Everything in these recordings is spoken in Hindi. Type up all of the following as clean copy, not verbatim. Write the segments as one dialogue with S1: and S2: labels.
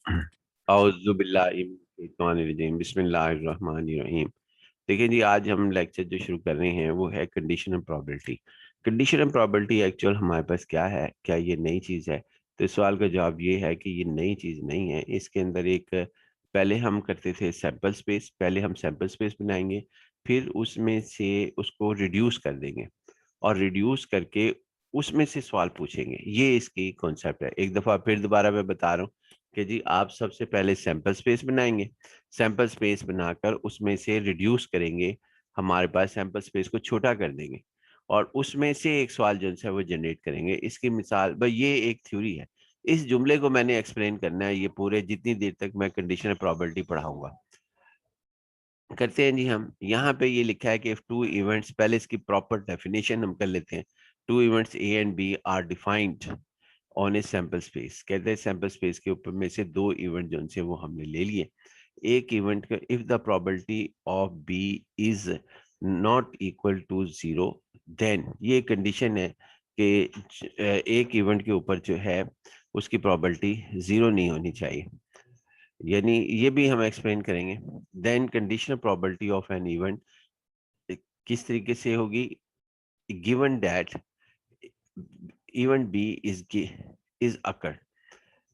S1: औज़ुबिल्लाहिमिनश्शैतानिर्रजीम बिस्मिल्लाहिर्रहमानिर्रहीम। देखिए जी, आज हम लेक्चर जो शुरू कर रहे हैं वो है condition and probability. Condition and probability actual हमारे पास क्या है, क्या ये नई चीज़ है? तो इस सवाल का जवाब ये है कि ये नई चीज़ नहीं है। इसके अंदर एक पहले हम करते थे सैंपल स्पेस, पहले हम सैंपल स्पेस बनाएंगे, फिर उसमें से उसको रिड्यूस कर देंगे और रिड्यूस करके उसमें से सवाल पूछेंगे। ये इसकी कॉन्सेप्ट है। एक दफ़ा फिर दोबारा मैं बता रहा हूँ कि जी आप सबसे पहले सैंपल स्पेस बनाएंगे, सैंपल स्पेस बनाकर उसमें से रिड्यूस करेंगे, हमारे पास सैंपल स्पेस को छोटा कर देंगे और उसमें से एक सवाल जो है वो जनरेट करेंगे। इसकी मिसाल भाई ये एक थ्योरी है। इस जुमले को मैंने एक्सप्लेन करना है ये पूरे जितनी देर तक मैं कंडीशनल प्रोबेबिलिटी पढ़ाऊंगा। करते हैं जी हम। यहाँ पे ये लिखा है कि इफ टू इवेंट्स, पहले इसकी प्रॉपर डेफिनेशन हम कर लेते हैं। Two events A and B are defined on a sample space. कहते हैं सैंपल स्पेस के ऊपर में से दो इवेंट जो से वो हमने ले लिए। एक इवेंट का if the probability of B is not equal to zero, then ये कंडीशन है कि एक इवेंट के ऊपर जो है उसकी प्रोबेबिलिटी जीरो नहीं होनी चाहिए। यानी ये भी हम एक्सप्लेन करेंगे। Then conditional probability of an event किस तरीके से होगी? Given that event B is occur,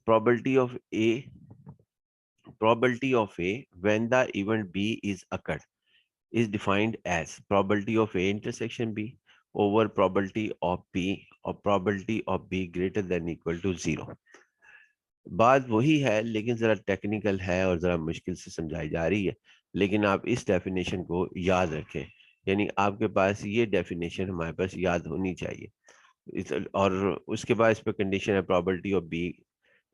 S1: probability of A probability of A when the event B is occurred is defined as probability of A intersection B over probability of B or probability of B greater than equal to zero। बात वही है लेकिन जरा टेक्निकल है और जरा मुश्किल से समझाई जा रही है, लेकिन आप इस डेफिनेशन को याद रखें। यानी आपके पास ये डेफिनेशन हमारे पास याद होनी चाहिए। और उसके बाद इस पर कंडीशन है probability of B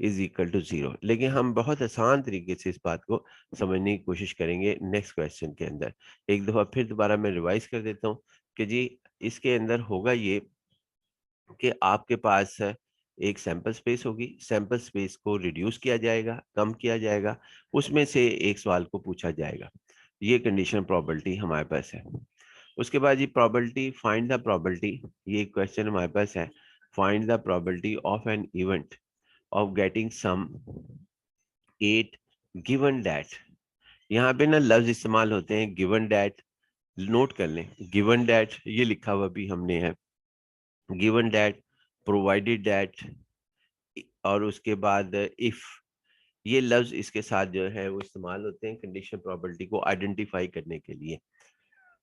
S1: is equal to zero. लेकिन हम बहुत आसान तरीके से इस बात को समझने की कोशिश करेंगे नेक्स्ट क्वेश्चन के अंदर। एक दफा फिर दोबारा मैं रिवाइज कर देता हूँ कि जी इसके अंदर होगा ये कि आपके पास एक सैंपल स्पेस होगी, सैंपल स्पेस को रिड्यूस किया जाएगा, कम किया जाएगा, उसमें से एक सवाल को पूछा जाएगा। ये कंडीशन प्रोबेबिलिटी हमारे पास है। उसके बाद ये प्रोबेबिलिटी, फाइंड द प्रोबेबिलिटी, ये क्वेश्चन हमारे पास है। Find the probability of an event of getting sum 8 given that. यहाँ पे ना लफ्ज इस्तेमाल होते हैं गिवन दैट, नोट कर लें। गिवन दैट ये लिखा हुआ भी हमने है, गिवन दैट, प्रोवाइडेड दैट, और उसके बाद इफ, ये लफ्ज इसके साथ जो है वो इस्तेमाल होते हैं कंडीशन प्रोबेबिलिटी को आइडेंटिफाई करने के लिए।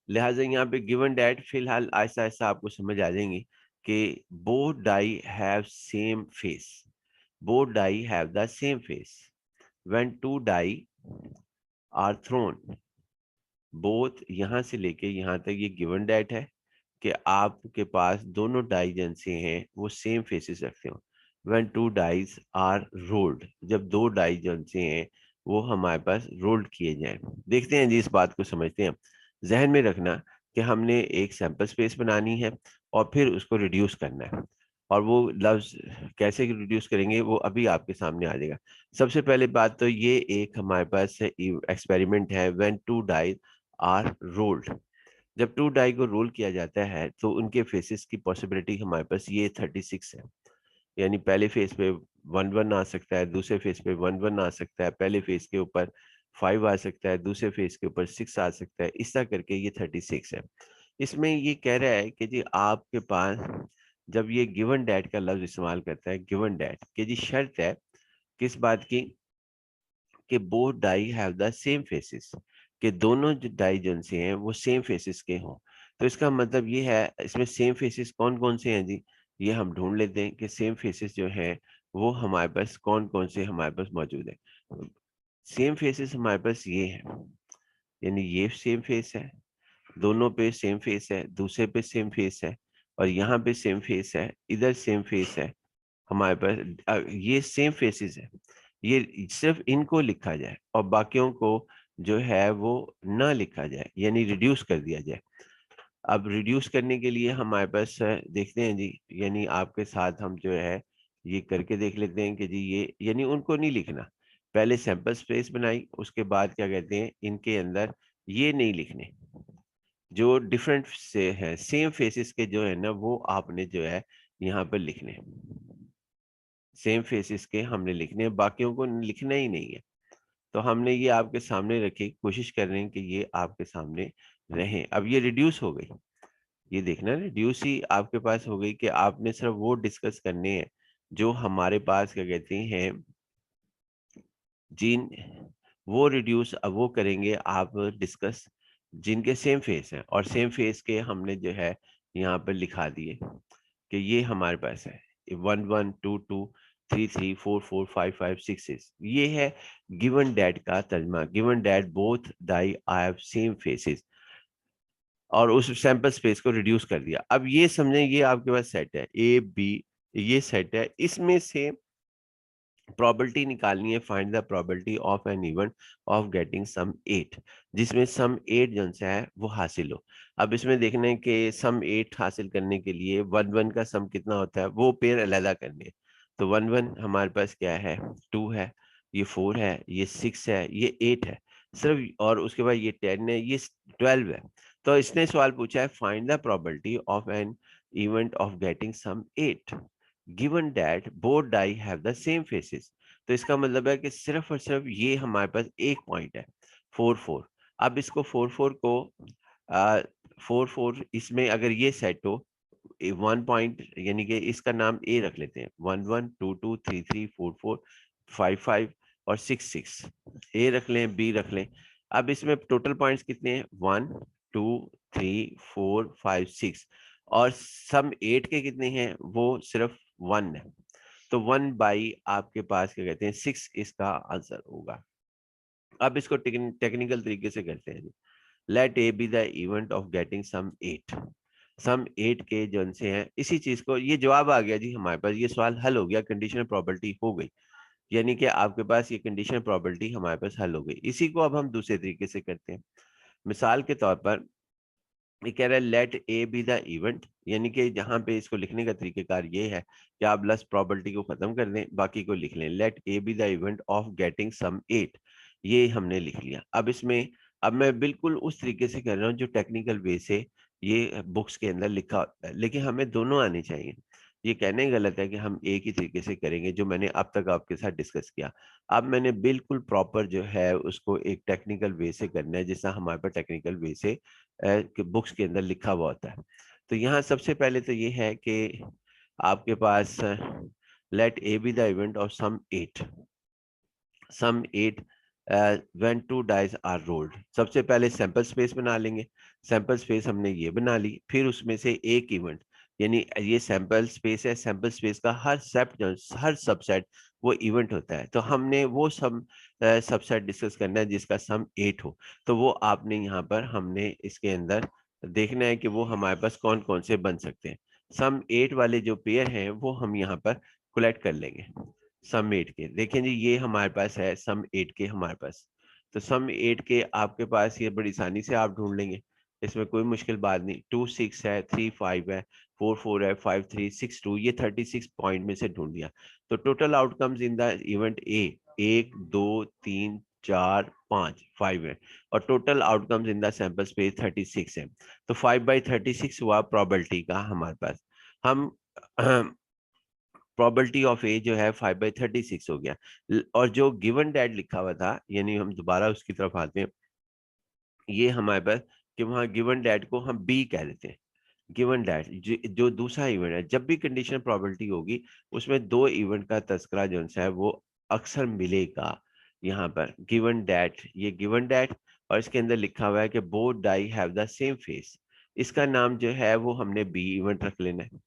S1: लिहाजा यहाँ पे गिवन डैट फिलहाल आहिस्ता आहिस्ता आपको समझ आ जाएंगी कि both die have same face, both die have the same face when two die are thrown. Both यहाँ से लेके यहाँ तक ये गिवन डैट है कि आपके पास दोनों डाई जैसे हैं वो सेम फेसेस रखते हो। When two dice are rolled, जब दो डाई जैसे हैं वो हमारे पास रोल्ड किए जाएं। देखते हैं जी, इस बात को समझते हैं। जहन में रखना कि हमने एक सैंपल स्पेस बनानी है और फिर उसको रिड्यूस करना है, और वो लफ्ज कैसे रिड्यूस करेंगे वो अभी आपके सामने आ जाएगा। सबसे पहले बात तो ये एक हमारे पास एक्सपेरिमेंट है, when two die are rolled. जब टू डाई को रोल किया जाता है तो उनके फेसेस की पॉसिबिलिटी हमारे पास ये 36 है। यानी पहले फेस पे 1 1 आ सकता है, दूसरे फेस पे 1 1 आ सकता है, पहले फेस के ऊपर 5 आ सकता है, दूसरे फेस के ऊपर 6 आ सकता है, इस तरह करके ये 36 है। इसमें ये कह रहा है कि जी आपके पास जब ये गिवन डैट का लफ्ज इस्तेमाल करता है, गिवन डैट कि जी शर्त है किस बात की, कि both die have the same faces, कि दोनों जो डाई जन से हैं वो सेम फेसेस के हों। तो इसका मतलब ये है, इसमें सेम फेसेस कौन कौन से हैं जी, ये हम ढूंढ लेते हैं कि सेम फेसेस जो हैं वो हमारे पास कौन कौन से हमारे पास मौजूद है। सेम फेसेस हमारे पास ये है, यानी ये सेम फेस है, दोनों पे सेम फेस है, दूसरे पे सेम फेस है, और यहाँ पे सेम फेस है, इधर सेम फेस है हमारे पास। ये सेम फेसेस है, ये सिर्फ इनको लिखा जाए और बाकियों को जो है वो ना लिखा जाए, यानी रिड्यूस कर दिया जाए। अब रिड्यूस करने के लिए हमारे पास देखते हैं जी, यानी आपके साथ हम जो है ये करके देख लेते हैं कि जी ये यानी उनको नहीं लिखना। पहले सैंपल स्पेस बनाई, उसके बाद क्या कहते हैं इनके अंदर ये नहीं लिखने, जो डिफरेंट से है सेम फेसेस के जो है ना वो आपने जो है यहाँ पर लिखने। सेम फेसेस के हमने लिखने हैं, बाकियों को लिखना ही नहीं है। तो हमने ये आपके सामने रखे, कोशिश कर रहे हैं कि ये आपके सामने रहे। अब ये रिड्यूस हो गई, ये देखना रिड्यूस ही आपके पास हो गई कि आपने सिर्फ वो डिस्कस करने हैं जो हमारे पास क्या कहते हैं जिन, वो रिड्यूस अब वो करेंगे आप डिस्कस जिनके सेम फेस है, और सेम फेस के हमने जो है यहाँ पर लिखा दिए कि ये हमारे पास है 1 1 2 2 3 3 4 4 5 5 6 6। ये है गिवन डैट का तर्जमा, given that both Dai I have same faces, और उस सैंपल स्पेस को रिड्यूस कर दिया। अब ये समझें ये आपके पास सेट है ए बी, ये सेट है, इसमें से प्रॉपर्टी निकालनी है, find the property of an event of getting sum 8, जिसमें सम 8 जो सा है वो हासिल हो। अब इसमें देखना है कि सम 8 हासिल करने के लिए 1 1 का सम कितना होता है, वो पेयर अलग करने हैं। तो 1 1 हमारे पास क्या है, 2 है, ये 4 है, ये 6 है, ये 8 है सिर्फ, और उसके बाद ये 10 है, ये 12 है। तो इसने सवाल पूछा है find the property of an event of getting sum 8 given that both die have the same faces। तो इसका मतलब है कि सिर्फ और सिर्फ ये हमारे पास एक पॉइंट है 4 4। अब इसको 4 4 को 4 4 इसमें अगर ये सेट हो 1 पॉइंट, यानी कि इसका नाम ए रख लेते हैं, 1 1 2 2 3 3 4 4 5 5 और 6 6, ए रख लें, बी रख लें। अब इसमें टोटल पॉइंट्स कितने हैं, 1 2 3 4 5 6, और सम 8 के कितने हैं, वो सिर्फ 1 है। तो 1 बाई आपके पास क्या कहते हैं 6 इसका आंसर होगा। अब इसको टेक्निकल तरीके से करते हैं। Let A be the event of getting sum 8, sum 8 के जो से हैं इसी चीज को, ये जवाब आ गया जी हमारे पास, ये सवाल हल हो गया, कंडीशनल प्रॉपर्टी हो गई, यानी कि आपके पास ये कंडीशनल प्रॉपर्टी हमारे पास हल हो गई। इसी को अब हम दूसरे तरीके से करते हैं। मिसाल के तौर पर ये कह रहा है let A be the event, यानी कि जहां पे इसको लिखने का तरीकेकार ये है कि आप लस प्रॉपर्टी को खत्म कर दें, बाकी को लिख लें, let A be the event of getting sum 8, ये हमने लिख लिया। अब इसमें अब मैं बिल्कुल उस तरीके से कर रहा हूँ जो टेक्निकल वे से ये बुक्स के अंदर लिखा होता है, लेकिन हमें दोनों आने चाहिए। ये कहने गलत है कि हम एक ही तरीके से करेंगे जो मैंने अब तक आपके साथ डिस्कस किया। अब मैंने बिल्कुल प्रॉपर जो है उसको एक टेक्निकल वे से करना है, जैसा हमारे पास टेक्निकल वे से बुक्स के अंदर लिखा हुआ होता है। तो यहाँ सबसे पहले तो ये है कि आपके पास let A be the event of sum 8, sum 8 when 2 dice are rolled. सबसे पहले सैंपल स्पेस बना लेंगे, सैंपल स्पेस हमने ये बना ली, फिर उसमें से एक इवेंट, यानी ये सैंपल स्पेस है, सैंपल स्पेस का हर सबसेट वो इवेंट होता है। तो हमने वो सबसेट डिस्कस करना है जिसका सम 8 हो। तो वो आपने यहाँ पर हमने इसके अंदर देखना है कि वो हमारे पास कौन कौन से बन सकते हैं। सम 8 वाले जो पेयर हैं वो हम यहाँ पर कलेक्ट कर लेंगे। सम 8 के देखें जी, ये हमारे पास है सम 8 के हमारे पास। तो सम 8 के आपके पास ये बड़ी आसानी से आप ढूंढ लेंगे, इसमें कोई मुश्किल बात नहीं। 2 6 है, 3 5 है, 4 4 है, 5 3 6 2, ये 36 पॉइंट में से ढूंढ लिया। तो total outcomes in the event ए 1 2 3 4 5 5 है, और total outcomes in the sample space 36 है। तो 5/36 हुआ प्रॉबबिलिटी का हमारे पास। हम प्रॉबबिलिटी ऑफ ए जो है 5/36 हो गया। और जो गिवन डैट लिखा हुआ था, यानी हम दोबारा उसकी तरफ आते हैं, ये हमारे पास कि वहाँ गिवन डैट को हम बी कह देते हैं। गिवन डैट जो दूसरा इवेंट है, जब भी कंडीशनल प्रॉबबिलिटी होगी उसमें दो इवेंट का तस्करा जो है वो अक्सर मिलेगा। यहाँ पर गिवन डैट, ये गिवन डैट, और इसके अंदर लिखा हुआ है कि both die have the same face, इसका नाम जो है वो हमने बी इवेंट रख लेना है।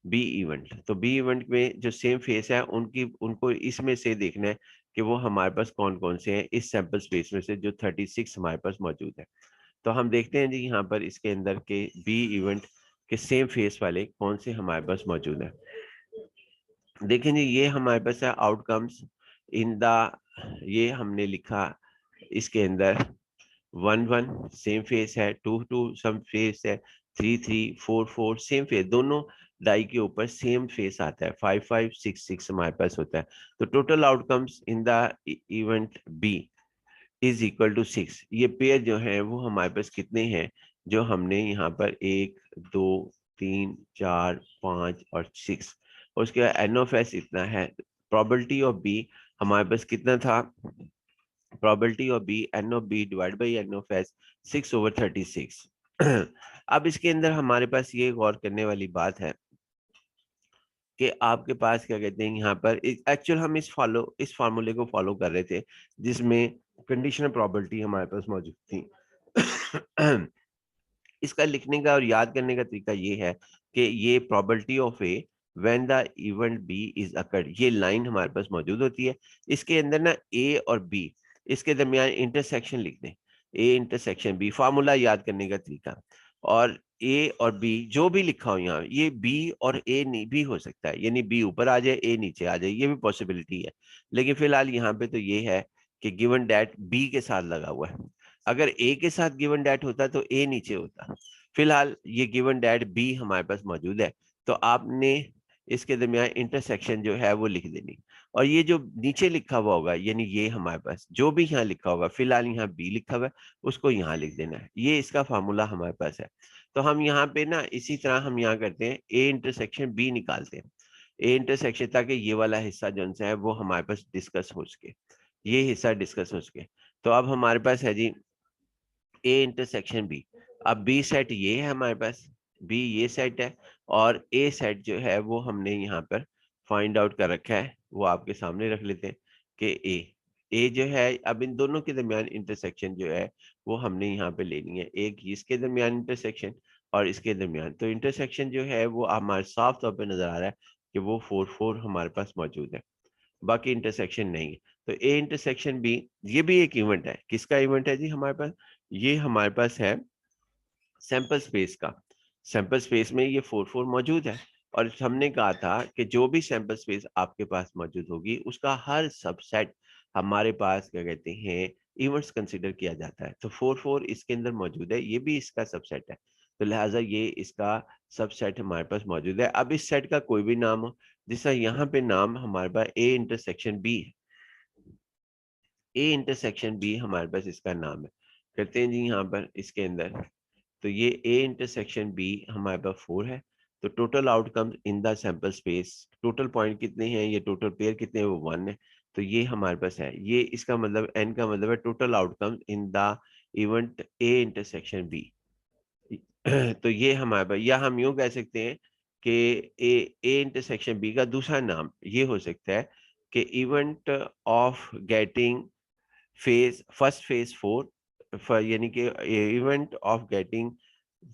S1: बी इवेंट, तो बी इवेंट में जो सेम फेस है उनको इसमें से देखना है कि वो हमारे पास कौन कौन से हैं इस सैंपल स्पेस में से जो 36 हमारे पास मौजूद है। तो हम देखते हैं जी यहाँ पर इसके अंदर के बी इवेंट के सेम फेस वाले कौन से हमारे पास मौजूद है। देखें जी, ये हमारे पास है आउटकम्स इन द, ये हमने लिखा इसके अंदर 1 1 सेम फेस है, 2 2 सम फेस है, 3 3 4 4 सेम फेस, दोनों डाई के ऊपर सेम फेस आता है, 5 5 6 6 हमारे पास होता है। तो total outcomes in the event B is equal to 6। ये पेयर जो है वो हमारे पास कितने हैं, जो हमने यहाँ पर 1 2 3 4 5 और 6, और उसके बाद एन ऑफ एस इतना है प्रोबेबिलिटी ऑफ बी हमारे पास कितना था, probability of B n of B divide by n of S 6/36। अब इसके अंदर हमारे पास ये गौर करने वाली बात है कि आपके पास क्या कहते हैं, यहाँ पर एक्चुअल हम इस फार्मूले को फॉलो कर रहे थे जिसमें कंडीशनल प्रोबेबिलिटी हमारे पास मौजूद थी। इसका लिखने का और याद करने का तरीका ये है कि ये probability of A when the event B is occurred, ये लाइन हमारे पास मौजूद होती है। इसके अंदर ना ए और बी, इसके दरमियान इंटरसेक्शन लिख दें, ए इंटरसेक्शन बी, फार्मूला याद करने का तरीका। और ए और बी जो भी लिखा हो यहाँ, ये बी और ए नहीं भी हो सकता है, यानी बी ऊपर आ जाए ए नीचे आ जाए, ये भी पॉसिबिलिटी है। लेकिन फिलहाल यहाँ पे तो ये है कि गिवन डैट बी के साथ लगा हुआ है। अगर ए के साथ गिवन डैट होता तो ए नीचे होता। फिलहाल ये गिवन डैट बी हमारे पास मौजूद है, तो आपने इसके दरमियान इंटरसेक्शन जो है वो लिख देनी। और ये जो नीचे लिखा हुआ होगा, यानी ये हमारे पास जो भी यहाँ लिखा होगा, फिलहाल यहाँ बी लिखा हुआ है, उसको यहाँ लिख देना है। ये इसका फार्मूला हमारे पास है। तो हम यहाँ पे ना इसी तरह हम यहाँ करते हैं, ए इंटरसेक्शन बी निकालते हैं, ए इंटरसेक्शन, ताकि ये वाला हिस्सा जो है वो हमारे पास डिस्कस हो सके, ये हिस्सा डिस्कस हो सके। तो अब हमारे पास है जी ए इंटरसेक्शन बी। अब बी सेट ये है हमारे पास, बी ये सेट है, और ए सेट जो है वो हमने यहाँ पर फाइंड आउट कर रखा है, वो आपके सामने रख लेते हैं कि ए जो है, अब इन दोनों के दरमियान इंटरसेक्शन जो है वो हमने यहाँ पे लेनी है, एक इसके दरमियान इंटरसेक्शन और इसके दरमियान। तो इंटरसेक्शन जो है वो हमारे साफ तौर पे नजर आ रहा है कि वो 4 हमारे पास मौजूद है, बाकी इंटरसेक्शन नहीं है। तो ए इंटरसेक्शन बी, ये भी एक इवेंट है। किसका इवेंट है जी हमारे पास? ये हमारे पास है सैंपल स्पेस का। सैंपल स्पेस में ये 4 मौजूद है, और हमने कहा था कि जो भी सैंपल स्पेस आपके पास मौजूद होगी उसका हर सबसेट हमारे पास क्या कहते हैं, इवेंट्स कंसिडर किया जाता है। तो 4 इसके अंदर मौजूद है, ये भी इसका सबसेट है, तो लिहाजा ये इसका सबसेट हमारे पास मौजूद है। अब इस सेट का कोई भी नाम हो, जैसा यहाँ पे नाम हमारे पास ए इंटरसेक्शन बी है, ए इंटरसेक्शन बी हमारे पास इसका नाम है। करते हैं जी यहाँ पर इसके अंदर, तो ये ए इंटरसेक्शन बी हमारे पास 4 है। तो total outcomes in the sample space, total point कितने हैं, ये टोटल पेयर कितने हैं, वो 1 है। तो ये हमारे पास है, ये इसका मतलब एन का मतलब है total outcomes in the event A intersection B. तो ये हमारे पास, या हम यूं कह सकते हैं कि ए इंटरसेक्शन बी का दूसरा नाम ये हो सकता है कि event of getting phase first phase 4, यानी कि event of getting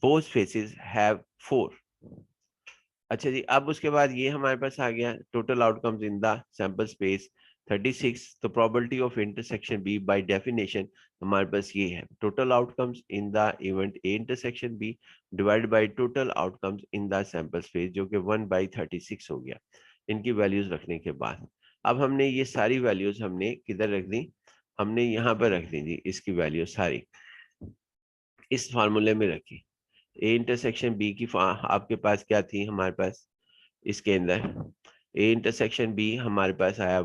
S1: both faces have 4। अच्छा जी, अब उसके बाद ये हमारे पास आ गया total outcomes in the sample space 36। तो probability of intersection B by definition हमारे पास ये है, total outcomes in the event A intersection B divide by total outcomes in the sample space, जो कि 1/36 हो गया इनकी वैल्यूज रखने के बाद। अब हमने ये सारी वैल्यूज हमने किधर रख दी, हमने यहाँ पर रख दी जी, इसकी वैल्यू सारी इस फार्मूले में रखी। ए इंटरसेक्शन बी की आपके पास क्या थी हमारे पास इसके अंदर, ए इंटरसेक्शन बी हमारे पास आया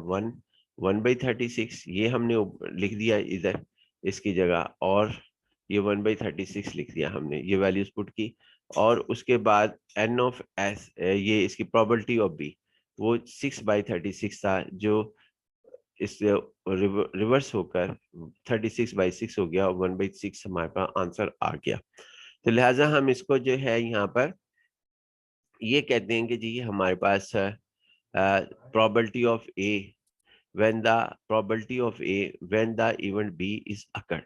S1: 1/36, ये हमने लिख दिया इधर इसकी जगह, और ये 1/36 लिख दिया हमने, ये वैल्यूज पुट की। और उसके बाद एन ऑफ एस, ये इसकी प्रोबेबिलिटी ऑफ बी, वो 6/36 था, जो इससे रिवर्स होकर 36/6 हो गया, और 1/6 हमारे पास आंसर आ गया। तो लिहाजा हम इसको जो है यहाँ पर ये कहते हैं कि जी हमारे पास probability of A when the probability of A when the event B is occurred,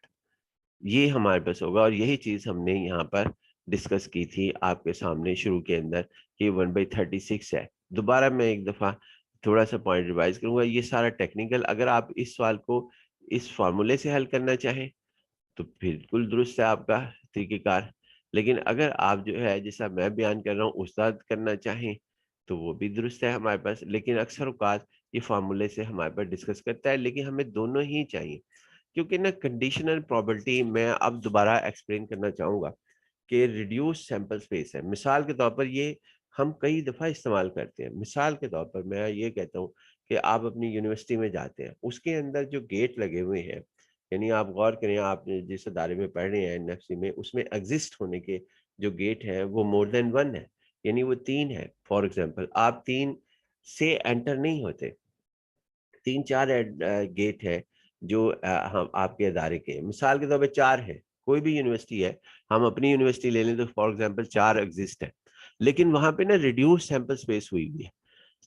S1: ये हमारे पास होगा। और यही चीज हमने यहाँ पर डिस्कस की थी आपके सामने शुरू के अंदर कि 1/36 है। दोबारा मैं एक दफा थोड़ा सा पॉइंट रिवाइज करूंगा, ये सारा टेक्निकल, अगर आप इस सवाल को इस फार्मूले से हल करना चाहें तो बिल्कुल दुरुस्त है आपका तरीकेकार। लेकिन अगर आप जो है जैसा मैं बयान कर रहा हूँ उस्ताद करना चाहें तो वो भी दुरुस्त है हमारे पास। लेकिन अक्सर औकात ये फार्मूले से हमारे पास डिस्कस करता है, लेकिन हमें दोनों ही चाहिए, क्योंकि ना कंडीशनल प्रोबेबिलिटी मैं अब दोबारा एक्सप्लेन करना चाहूंगा कि रिड्यूस सैंपल स्पेस है। मिसाल के तौर पर ये हम कई दफ़ा इस्तेमाल करते हैं। मिसाल के तौर पर मैं ये कहता हूँ कि आप अपनी यूनिवर्सिटी में जाते हैं, उसके अंदर जो गेट लगे हुए हैं, यानी आप गौर करें, आप जिस अदारे में पढ़ रहे हैं एनएफसी में, उसमें एग्जिस्ट होने के जो गेट है वो मोर देन 1 है, यानी वो 3 है। फॉर एग्जाम्पल आप 3 से एंटर नहीं होते, तीन चार गेट है जो हम आपके अदारे के, मिसाल के तौर पे चार है, कोई भी यूनिवर्सिटी है, हम अपनी यूनिवर्सिटी ले लें तो फॉर एग्जांपल चार एग्जिस्ट है, लेकिन वहां पे ना रिड्यूस सैंपल स्पेस हुई हुई है,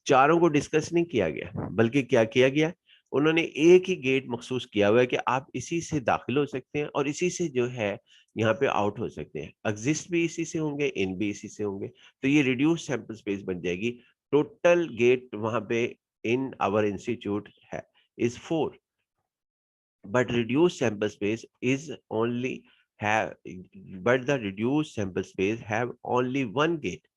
S1: चारों को डिस्कस नहीं किया गया, बल्कि क्या किया गया, उन्होंने एक ही गेट मखसूस किया हुआ है कि आप इसी से दाखिल हो सकते हैं और इसी से जो है यहाँ पे आउट हो सकते हैं, एग्जिस्ट भी इसी से होंगे, इन भी इसी से होंगे, तो ये रिड्यूस सैंपल स्पेस बन जाएगी। टोटल गेट वहां पे इन आवर इंस्टीट्यूट है is 4, but reduced sample space is only have but the reduced sample space have only one gate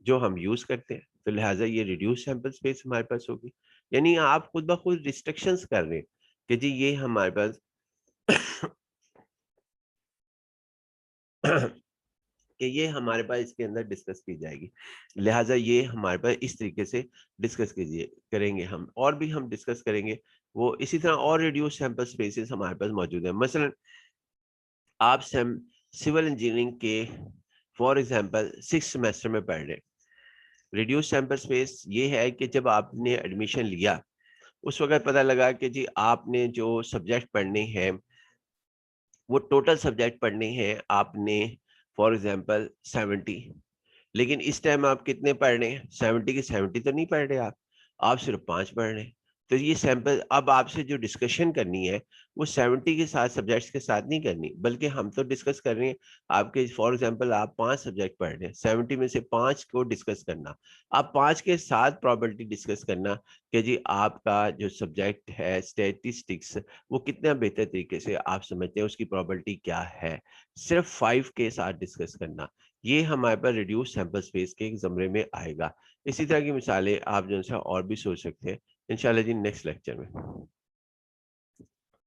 S1: जो हम यूज करते हैं, तो लिहाजा ये रिड्यूस सैंपल स्पेस हमारे पास होगी। यानी आप खुद ब खुद रिस्ट्रिक्शंस कर रहे हैं कि जी ये हमारे पास कि ये हमारे पास इसके अंदर डिस्कस की जाएगी, लिहाजा ये हमारे पास इस तरीके से डिस्कस कीजिए करेंगे हम, और भी हम डिस्कस करेंगे वो इसी तरह, और रिड्यूस सैंपल स्पेसेस हमारे पास मौजूद है। मसलन आप सिविल इंजीनियरिंग के फॉर एग्जांपल 6 सेमेस्टर में पढ़ रहे, रिड्यूस सैंपल स्पेस ये है कि जब आपने एडमिशन लिया उस वक्त पता लगा कि जी आपने जो सब्जेक्ट पढ़ने हैं वो टोटल सब्जेक्ट पढ़ने हैं आपने फॉर एग्जांपल 70, लेकिन इस टाइम आप कितने पढ़ रहे हैं, 70 के 70 तो नहीं पढ़ रहे आप सिर्फ 5 पढ़ रहे हैं। तो ये सैंपल अब आपसे जो डिस्कशन करनी है वो 70 के साथ सब्जेक्ट्स के साथ नहीं करनी, बल्कि हम तो डिस्कस कर रहे हैं आपके, फॉर एग्जांपल आप 5 सब्जेक्ट पढ़ रहे हैं, 70 में से 5 को डिस्कस करना, आप 5 के साथ प्रॉपर्टी डिस्कस करना कि जी आपका जो सब्जेक्ट है स्टैटिस्टिक्स वो कितना बेहतर तरीके से आप समझते हैं, उसकी प्रॉपर्टी क्या है, सिर्फ 5 के साथ डिस्कस करना, ये हमारे पास रिड्यूस सैंपल स्पेस के एक ज़मरे में आएगा। इसी तरह की मिसालें आप जो है और भी सोच सकते हैं इंशाल्लाह जी नेक्स्ट लेक्चर में।